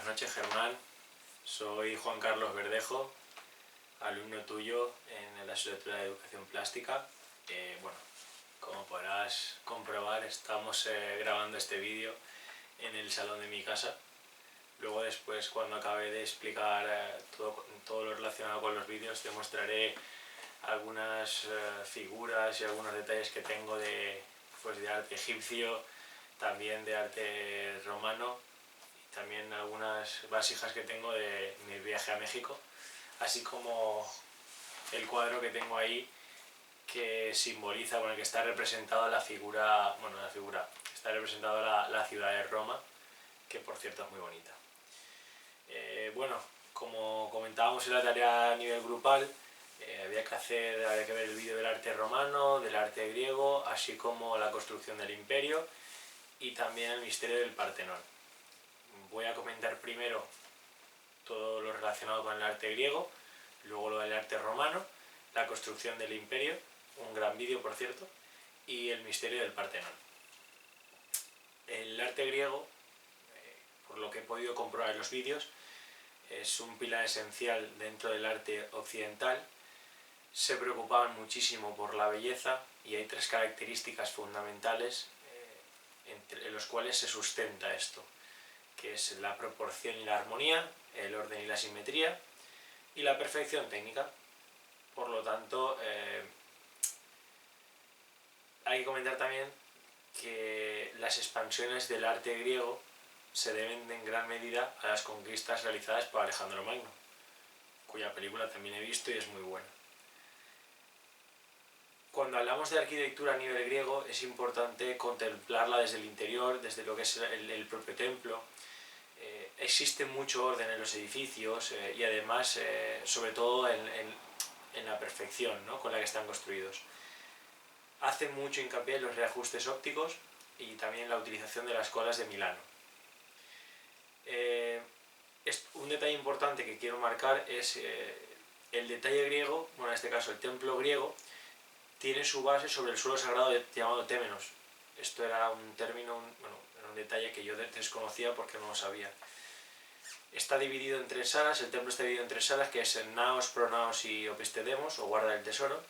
Buenas noches, Germán. Soy Juan Carlos Verdejo, alumno tuyo en la asignatura de Educación Plástica. Bueno, como podrás comprobar, estamos grabando este vídeo en el salón de mi casa. Luego después, cuando acabe de explicar todo lo relacionado con los vídeos, te mostraré algunas figuras y algunos detalles que tengo de arte egipcio, también de arte romano, y también algunas vasijas que tengo de mi viaje a México, así como el cuadro que tengo ahí que simboliza, con el que está representada la figura, está representada la ciudad de Roma, que por cierto es muy bonita. Como comentábamos en la tarea a nivel grupal, había que ver el vídeo del arte romano, del arte griego, así como la construcción del imperio y también el misterio del Partenón. Voy a comentar primero todo lo relacionado con el arte griego, luego lo del arte romano, la construcción del imperio, un gran vídeo por cierto, y el misterio del Partenón. El arte griego, por lo que he podido comprobar en los vídeos, es un pilar esencial dentro del arte occidental. Se preocupaban muchísimo por la belleza y hay tres características fundamentales en los cuales se sustenta esto, que es la proporción y la armonía, el orden y la simetría y la perfección técnica. Por lo tanto, hay que comentar también que las expansiones del arte griego se deben en gran medida a las conquistas realizadas por Alejandro Magno, cuya película también he visto y es muy buena. Cuando hablamos de arquitectura a nivel griego es importante contemplarla desde el interior, desde lo que es el propio templo. Existe mucho orden en los edificios y además, sobre todo en la perfección, ¿no?, con la que están construidos. Hace mucho hincapié en los reajustes ópticos y también la utilización de las colas de Milano. Un detalle importante que quiero marcar es el detalle griego, en este caso el templo griego, tiene su base sobre el suelo sagrado llamado témenos. Esto era un término, era un detalle que yo desconocía porque no lo sabía. Está dividido en tres salas, el templo está dividido en tres salas, que es el Naos, Pronaos y Opistedemos, o guarda del tesoro.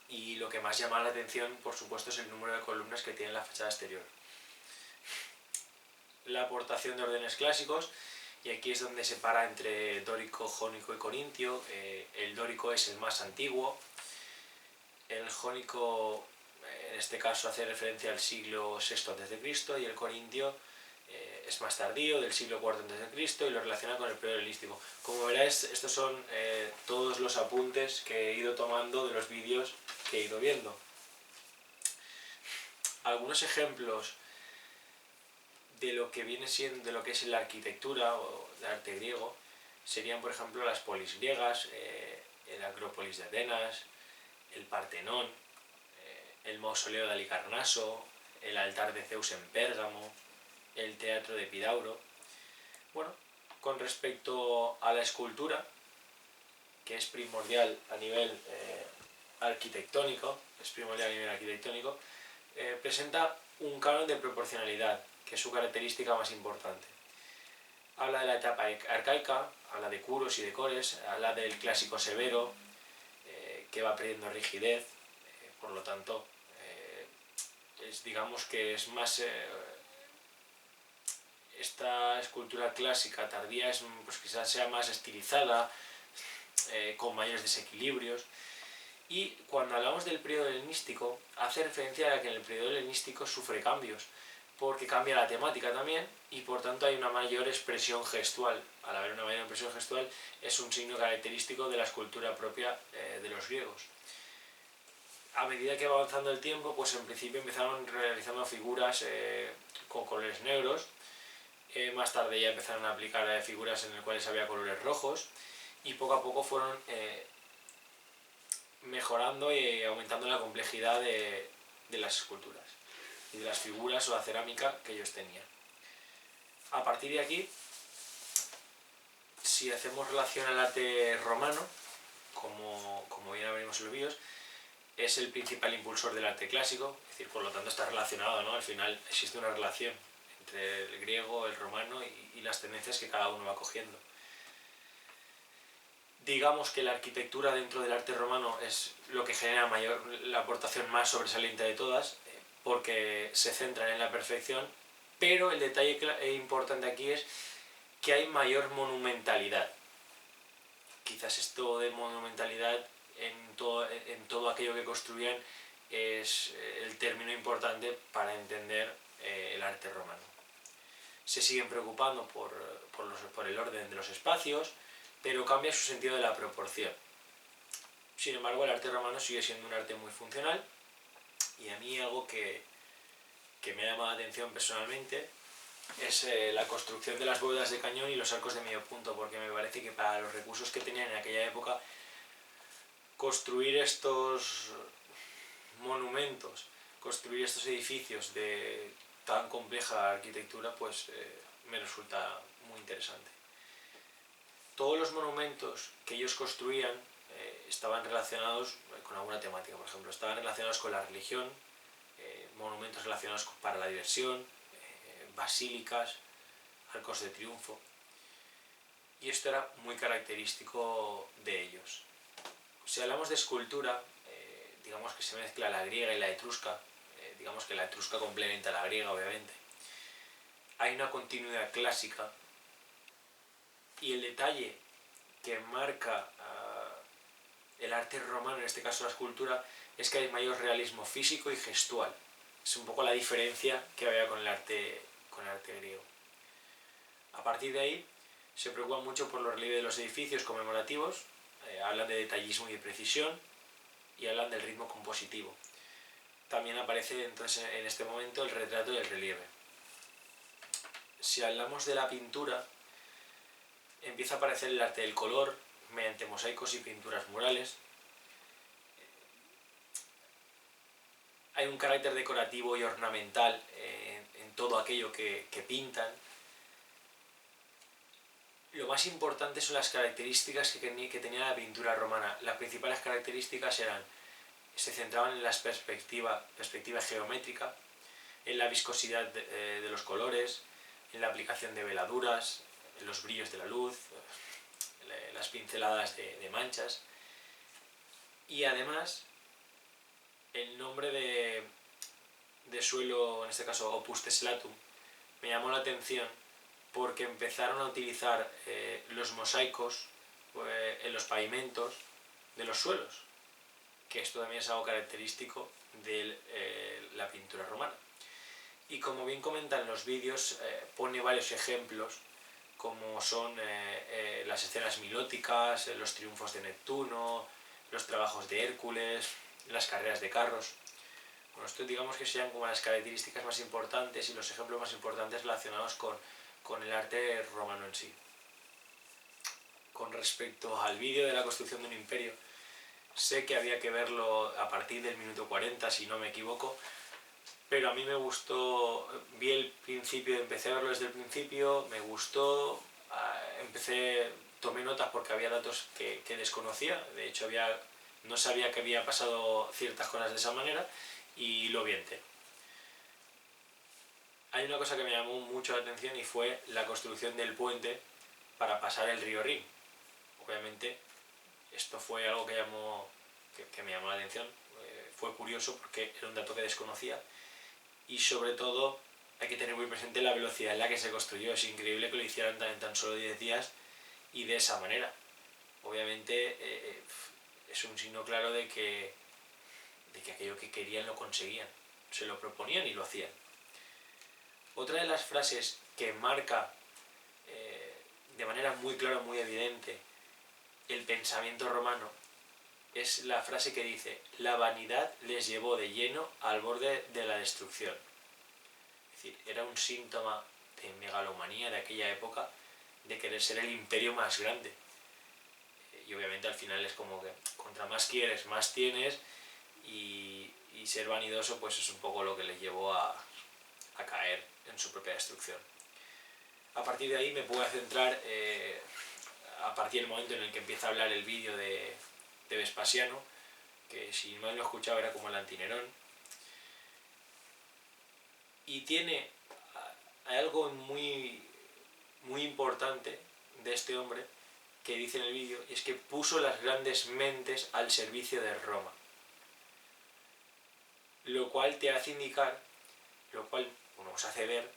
Y lo que más llama la atención, por supuesto, es el número de columnas que tiene la fachada exterior. La aportación de órdenes clásicos, y aquí es donde se para entre dórico, jónico y corintio. El dórico es el más antiguo, el jónico en este caso hace referencia al siglo VI a.C. y el corintio es más tardío, del siglo IV a.C. y lo relaciona con el periodo helenístico. Como veréis, estos son todos los apuntes que he ido tomando de los vídeos que he ido viendo. Algunos ejemplos de lo que viene siendo, de lo que es la arquitectura o el arte griego, serían por ejemplo las polis griegas, el Acrópolis de Atenas, el Partenón, el mausoleo de Halicarnaso, el altar de Zeus en Pérgamo, el teatro de Epidauro. Con respecto a la escultura, que es primordial a nivel arquitectónico, presenta un canon de proporcionalidad, que es su característica más importante. Habla de la etapa arcaica, habla de curos y decores, habla del clásico severo, que va perdiendo rigidez, por lo tanto, digamos que es más... esta escultura clásica tardía quizás sea más estilizada, con mayores desequilibrios. Y cuando hablamos del periodo helenístico, hace referencia a que en el periodo helenístico sufre cambios, porque cambia la temática también y por tanto hay una mayor expresión gestual. Al haber una mayor expresión gestual es un signo característico de la escultura propia de los griegos. A medida que va avanzando el tiempo, pues en principio empezaron realizando figuras con colores negros, más tarde ya empezaron a aplicar figuras en las cuales había colores rojos y poco a poco fueron mejorando y aumentando la complejidad de las esculturas y de las figuras o la cerámica que ellos tenían. A partir de aquí, si hacemos relación al arte romano, como bien veremos en los vídeos, es el principal impulsor del arte clásico, es decir, por lo tanto está relacionado, ¿no? Al final existe una relación entre el griego, el romano y las tendencias que cada uno va cogiendo. Digamos que la arquitectura dentro del arte romano es lo que genera la aportación más sobresaliente de todas, porque se centran en la perfección, pero el detalle importante aquí es que hay mayor monumentalidad. Quizás esto de monumentalidad en todo aquello que construían es el término importante para entender el arte romano. Se siguen preocupando por el orden de los espacios, pero cambia su sentido de la proporción. Sin embargo, el arte romano sigue siendo un arte muy funcional, y a mí algo que me ha llamado la atención personalmente es la construcción de las bóvedas de cañón y los arcos de medio punto, porque me parece que para los recursos que tenían en aquella época, construir estos monumentos, construir estos edificios de tan compleja arquitectura, pues me resulta muy interesante. Todos los monumentos que ellos construían estaban relacionados con alguna temática. Por ejemplo, estaban relacionados con la religión, monumentos relacionados para la diversión, basílicas, arcos de triunfo, y esto era muy característico de ellos. Si hablamos de escultura, digamos que se mezcla la griega y la etrusca, digamos que la etrusca complementa a la griega, obviamente. Hay una continuidad clásica, y el detalle que marca el arte romano, en este caso la escultura, es que hay mayor realismo físico y gestual. Es un poco la diferencia que había con el arte griego. A partir de ahí se preocupan mucho por los relieves de los edificios conmemorativos, hablan de detallismo y de precisión, y hablan del ritmo compositivo. También aparece entonces en este momento el retrato y el relieve. Si hablamos de la pintura, empieza a aparecer el arte del color mediante mosaicos y pinturas murales. Hay un carácter decorativo y ornamental en todo aquello que pintan. Lo más importante son las características que tenía la pintura romana. Las principales características se centraban en la perspectiva geométrica, en la viscosidad de los colores, en la aplicación de veladuras, en los brillos de la luz, las pinceladas de manchas. Y además, el nombre de suelo, en este caso opus teselatum, me llamó la atención porque empezaron a utilizar los mosaicos en los pavimentos de los suelos, que esto también es algo característico de la pintura romana. Y como bien comentan en los vídeos, pone varios ejemplos, como son las escenas milóticas, los triunfos de Neptuno, los trabajos de Hércules, las carreras de carros. Bueno, esto digamos que serían como las características más importantes y los ejemplos más importantes relacionados con el arte romano en sí. Con respecto al vídeo de la construcción de un imperio, sé que había que verlo a partir del minuto 40, si no me equivoco, pero a mí me gustó, empecé a verlo desde el principio, me gustó, tomé notas porque había datos que desconocía, de hecho no sabía que había pasado ciertas cosas de esa manera, y lo vi entero. Hay una cosa que me llamó mucho la atención y fue la construcción del puente para pasar el río Rin. Obviamente esto fue algo que me llamó la atención, fue curioso porque era un dato que desconocía, y sobre todo hay que tener muy presente la velocidad en la que se construyó. Es increíble que lo hicieran en tan solo 10 días y de esa manera. Obviamente es un signo claro de que aquello que querían lo conseguían, se lo proponían y lo hacían. Otra de las frases que marca de manera muy clara, muy evidente, el pensamiento romano es la frase que dice: la vanidad les llevó de lleno al borde de la destrucción. Es decir, era un síntoma de megalomanía de aquella época, de querer ser el imperio más grande. Y obviamente al final es como que contra más quieres, más tienes, y ser vanidoso pues es un poco lo que les llevó a caer en su propia destrucción. A partir de ahí me puedo centrar, a partir del momento en el que empieza a hablar el vídeo de Vespasiano, que si mal lo he escuchado era como el Antinerón, y tiene hay algo muy, muy importante de este hombre que dice en el vídeo, y es que puso las grandes mentes al servicio de Roma. Lo cual te hace indicar, lo cual nos hace ver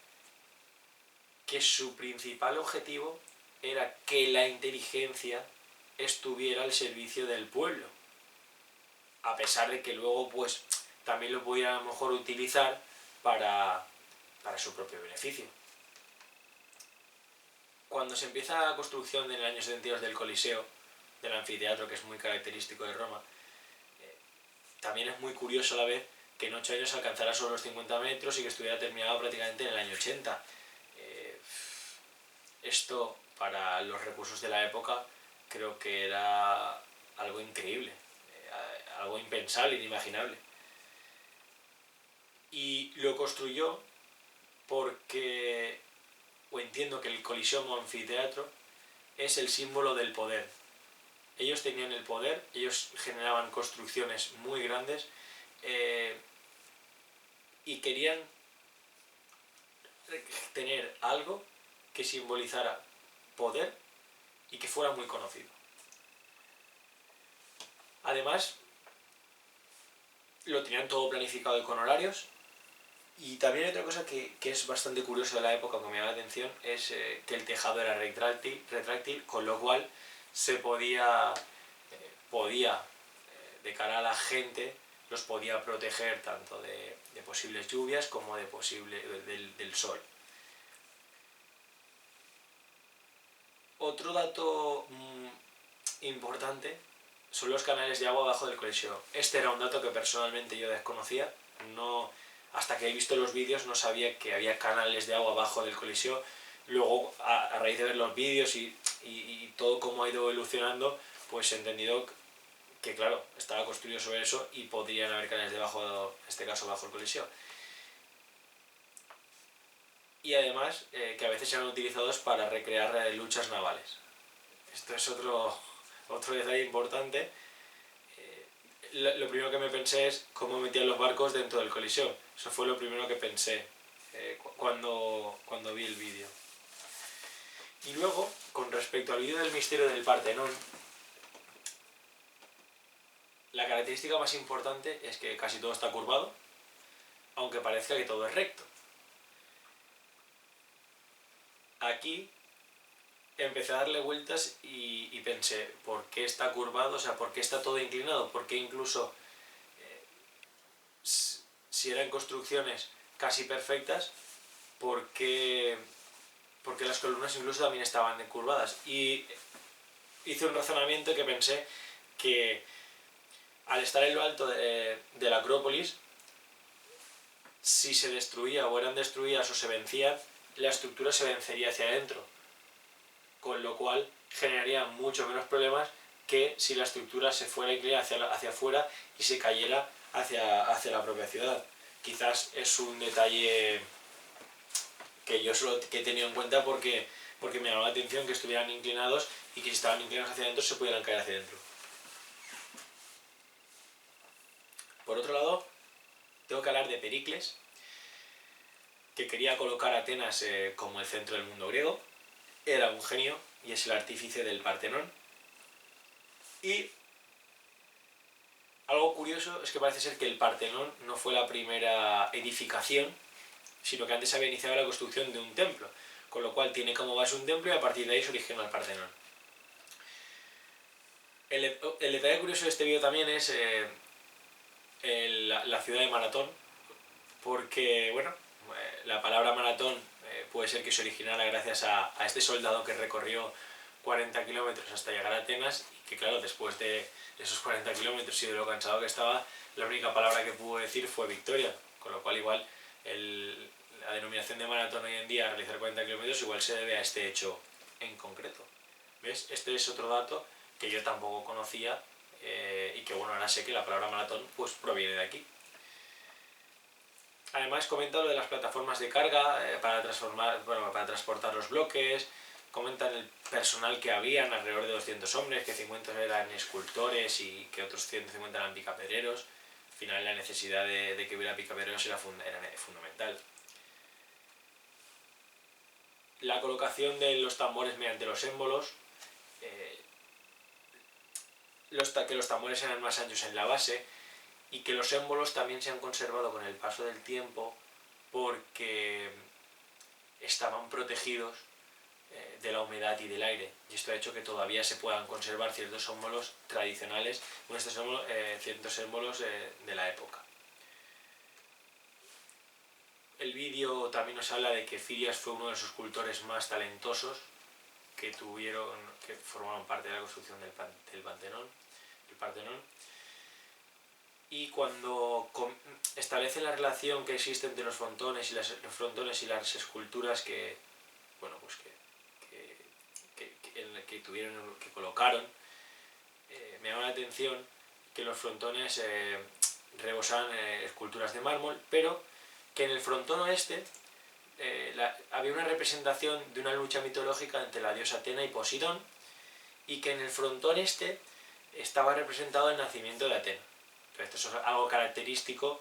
que su principal objetivo era que la inteligencia estuviera al servicio del pueblo, a pesar de que luego pues también lo pudiera a lo mejor utilizar para su propio beneficio. Cuando se empieza la construcción en el año 72 del Coliseo, del anfiteatro, que es muy característico de Roma, también es muy curioso a la vez que en 8 años alcanzara solo los 50 metros y que estuviera terminado prácticamente en el año 80. Esto, para los recursos de la época, creo que era algo increíble, algo impensable, inimaginable. Y lo construyó porque, o entiendo que el Coliseo como anfiteatro es el símbolo del poder. Ellos tenían el poder, ellos generaban construcciones muy grandes y querían tener algo que simbolizara poder y que fuera muy conocido. Además, lo tenían todo planificado y con horarios. Y también hay otra cosa que es bastante curiosa de la época, que me llama la atención, es que el tejado era retráctil, con lo cual se podía de cara a la gente, los podía proteger tanto de posibles lluvias como del sol. Otro dato importante son los canales de agua abajo del Coliseo. Este era un dato que personalmente yo desconocía. Hasta que he visto los vídeos no sabía que había canales de agua abajo del Coliseo. Luego, a raíz de ver los vídeos y todo cómo ha ido evolucionando, pues he entendido que claro, estaba construido sobre eso y podrían haber canales debajo, en este caso bajo el Coliseo. Y además que a veces eran utilizados para recrear luchas navales. Esto es otro detalle importante. Lo primero que me pensé es cómo metían los barcos dentro del Coliseo. Eso fue lo primero que pensé cuando vi el vídeo. Y luego, con respecto al vídeo del misterio del Partenón, la característica más importante es que casi todo está curvado, aunque parezca que todo es recto. Aquí empecé a darle vueltas y pensé, ¿por qué está curvado? O sea, ¿por qué está todo inclinado? ¿Por qué incluso, si eran construcciones casi perfectas, ¿por qué las columnas incluso también estaban curvadas? Y hice un razonamiento que pensé que al estar en lo alto de la Acrópolis, si se destruía o eran destruidas o se vencían, la estructura se vencería hacia adentro, con lo cual generaría mucho menos problemas que si la estructura se fuera inclinada hacia afuera y se cayera hacia la propia ciudad. Quizás es un detalle que yo solo he tenido en cuenta porque me llamó la atención que estuvieran inclinados y que si estaban inclinados hacia adentro se pudieran caer hacia adentro. Por otro lado, tengo que hablar de Pericles, que quería colocar a Atenas como el centro del mundo griego. Era un genio y es el artífice del Partenón. Y algo curioso es que parece ser que el Partenón no fue la primera edificación, sino que antes había iniciado la construcción de un templo, con lo cual tiene como base un templo y a partir de ahí se originó el Partenón. El detalle curioso de este vídeo también es la ciudad de Maratón, porque bueno, la palabra maratón puede ser que se originara gracias a este soldado que recorrió 40 kilómetros hasta llegar a Atenas y que claro, después de esos 40 kilómetros y de lo cansado que estaba, la única palabra que pudo decir fue victoria, con lo cual igual la denominación de maratón hoy en día, a realizar 40 kilómetros, igual se debe a este hecho en concreto. ¿Ves? Este es otro dato que yo tampoco conocía y que bueno, ahora sé que la palabra maratón pues proviene de aquí. Además comenta lo de las plataformas de carga para transportar los bloques, comentan el personal que habían, alrededor de 200 hombres, que 50 eran escultores y que otros 150 eran picapedreros. Al final la necesidad de que hubiera picapedreros era fundamental. la colocación de los tambores mediante los émbolos, eh, que los tambores eran más anchos en la base y que los émbolos también se han conservado con el paso del tiempo porque estaban protegidos de la humedad y del aire, y esto ha hecho que todavía se puedan conservar ciertos émbolos tradicionales, ciertos émbolos de la época. El vídeo también nos habla de que Firias fue uno de los escultores más talentosos que formaron parte de la construcción del Partenón. Y cuando establece la relación que existe entre los frontones y las esculturas que colocaron, me llama la atención que los frontones rebosaban esculturas de mármol, pero que en el frontón oeste había una representación de una lucha mitológica entre la diosa Atena y Poseidón, y que en el frontón este estaba representado el nacimiento de Atena. Pero esto es algo característico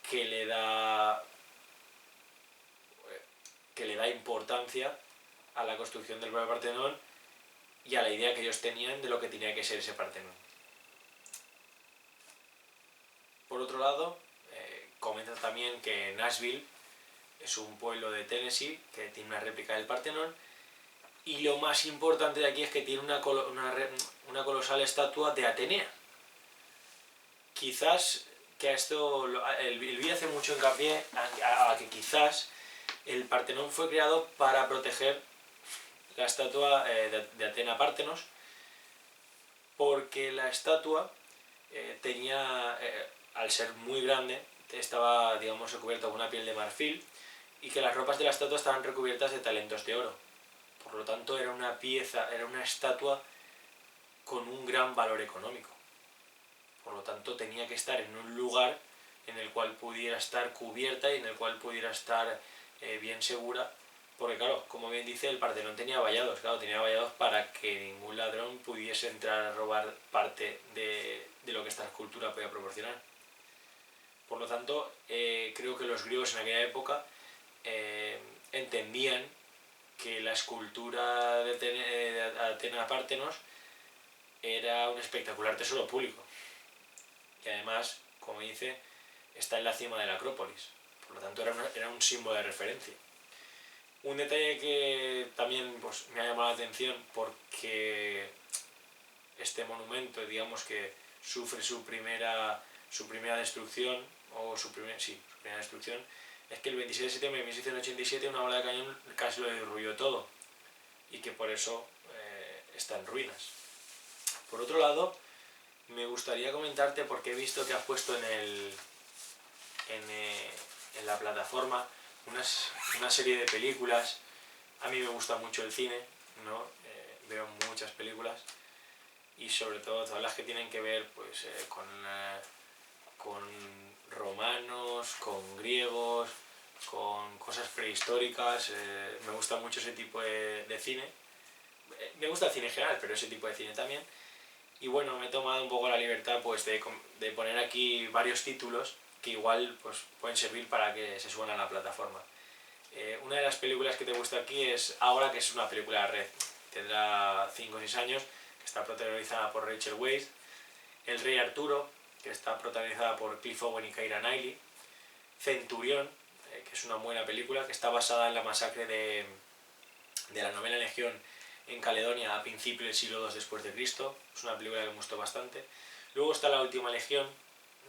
que le da importancia a la construcción del propio Partenón y a la idea que ellos tenían de lo que tenía que ser ese Partenón. Por otro lado, comenta también que Nashville es un pueblo de Tennessee que tiene una réplica del Partenón, y lo más importante de aquí es que tiene una colosal estatua de Atenea. Quizás que a esto el vídeo hace mucho hincapié a que quizás el Partenón fue creado para proteger la estatua de Atena Partenos, porque la estatua al ser muy grande, estaba, recubierta con una piel de marfil, y que las ropas de la estatua estaban recubiertas de talentos de oro. Por lo tanto, era una estatua con un gran valor económico. Por lo tanto, tenía que estar en un lugar en el cual pudiera estar cubierta y en el cual pudiera estar bien segura, porque claro, como bien dice, el Partenón tenía vallados, para que ningún ladrón pudiese entrar a robar parte de lo que esta escultura podía proporcionar. Por lo tanto, creo que los griegos en aquella época entendían que la escultura de Atena Partenos era un espectacular tesoro público, y además, como dice, está en la cima de la Acrópolis. Por lo tanto, era un símbolo de referencia. Un detalle que también me ha llamado la atención, porque este monumento, que sufre su primera destrucción, es que el 26 de septiembre de 1687 una bala de cañón casi lo derribó todo, y que por eso está en ruinas. Por otro lado, me gustaría comentarte, porque he visto que has puesto en la plataforma una serie de películas. A mí me gusta mucho el cine, ¿no? Veo muchas películas, y sobre todo todas las que tienen que ver con romanos, con griegos, con cosas prehistóricas. Me gusta mucho ese tipo de cine. Me gusta el cine en general, pero ese tipo de cine también. Y bueno, me he tomado un poco la libertad de poner aquí varios títulos que igual pueden servir para que se suban a la plataforma. Una de las películas que te he puesto aquí es Ahora, que es una película red, tendrá 5 o 6 años, que está protagonizada por Rachel Weisz. El Rey Arturo, que está protagonizada por Cliff Owen y Keira Knightley. Centurión, que es una buena película, que está basada en la masacre de la Novena Legión en Caledonia a principios del siglo II después de Cristo. Es una película que me gustó bastante. Luego está La Última Legión,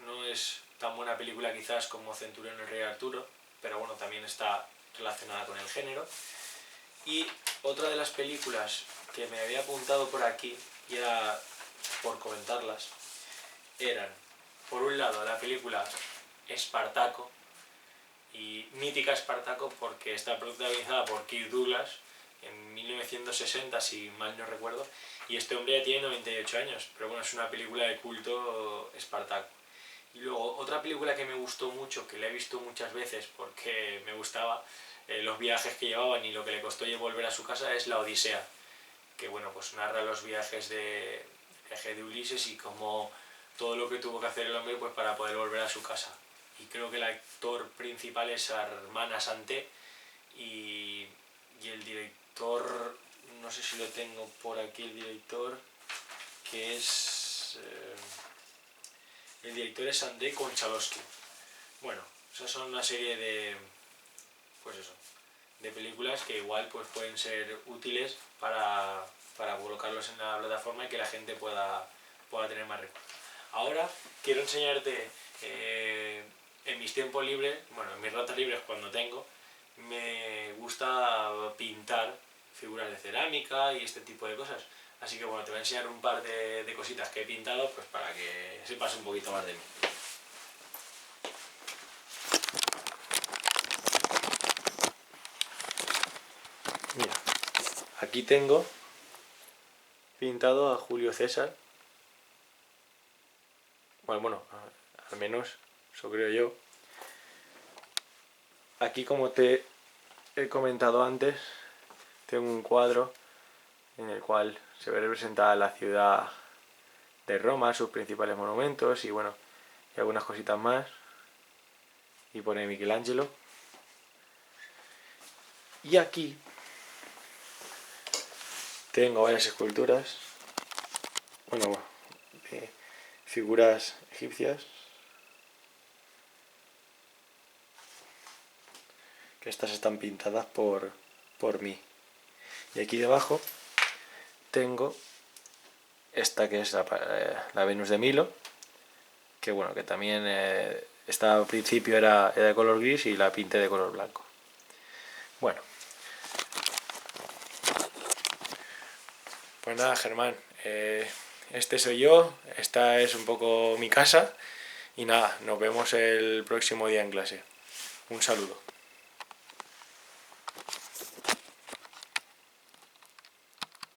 no es tan buena película quizás como Centurión, el Rey Arturo, pero bueno, también está relacionada con el género. Y otra de las películas que me había apuntado por aquí, y era por comentarlas, eran, por un lado, la película Espartaco, y mítica Espartaco porque está protagonizada por Kirk Douglas en 1960, si mal no recuerdo, y este hombre ya tiene 98 años, pero bueno, es una película de culto, Espartaco. Y luego otra película que me gustó mucho, que la he visto muchas veces porque me gustaba los viajes que llevaban y lo que le costó volver a su casa, es La Odisea, que bueno, narra los viaje de Ulises y cómo todo lo que tuvo que hacer el hombre para poder volver a su casa. Y creo que el actor principal es Armand Assante, y y el director, no sé si lo tengo por aquí el director, que es... el director es Andrei Konchalovsky. Bueno, esas son una serie de... pues eso, de películas que igual pues pueden ser útiles para colocarlos en la plataforma y que la gente pueda tener más recursos. Ahora quiero enseñarte en mis tiempos libres, bueno, en mis ratos libres cuando tengo, me gusta pintar figuras de cerámica y este tipo de cosas. Así que bueno, te voy a enseñar un par de cositas que he pintado pues para que sepas un poquito más de mí. Mira, aquí tengo pintado a Julio César. Bueno, al menos eso creo yo. Aquí, como te he comentado antes, tengo un cuadro en el cual se ve representada la ciudad de Roma, sus principales monumentos y bueno, y algunas cositas más. Y pone Michelangelo. Y aquí tengo varias esculturas, bueno, de figuras egipcias, que estas están pintadas por mí. Y aquí debajo tengo esta que es la Venus de Milo, que bueno, que también esta al principio era de color gris y la pinté de color blanco. Bueno, pues nada, Germán, este soy yo, esta es un poco mi casa y nada, nos vemos el próximo día en clase. Un saludo.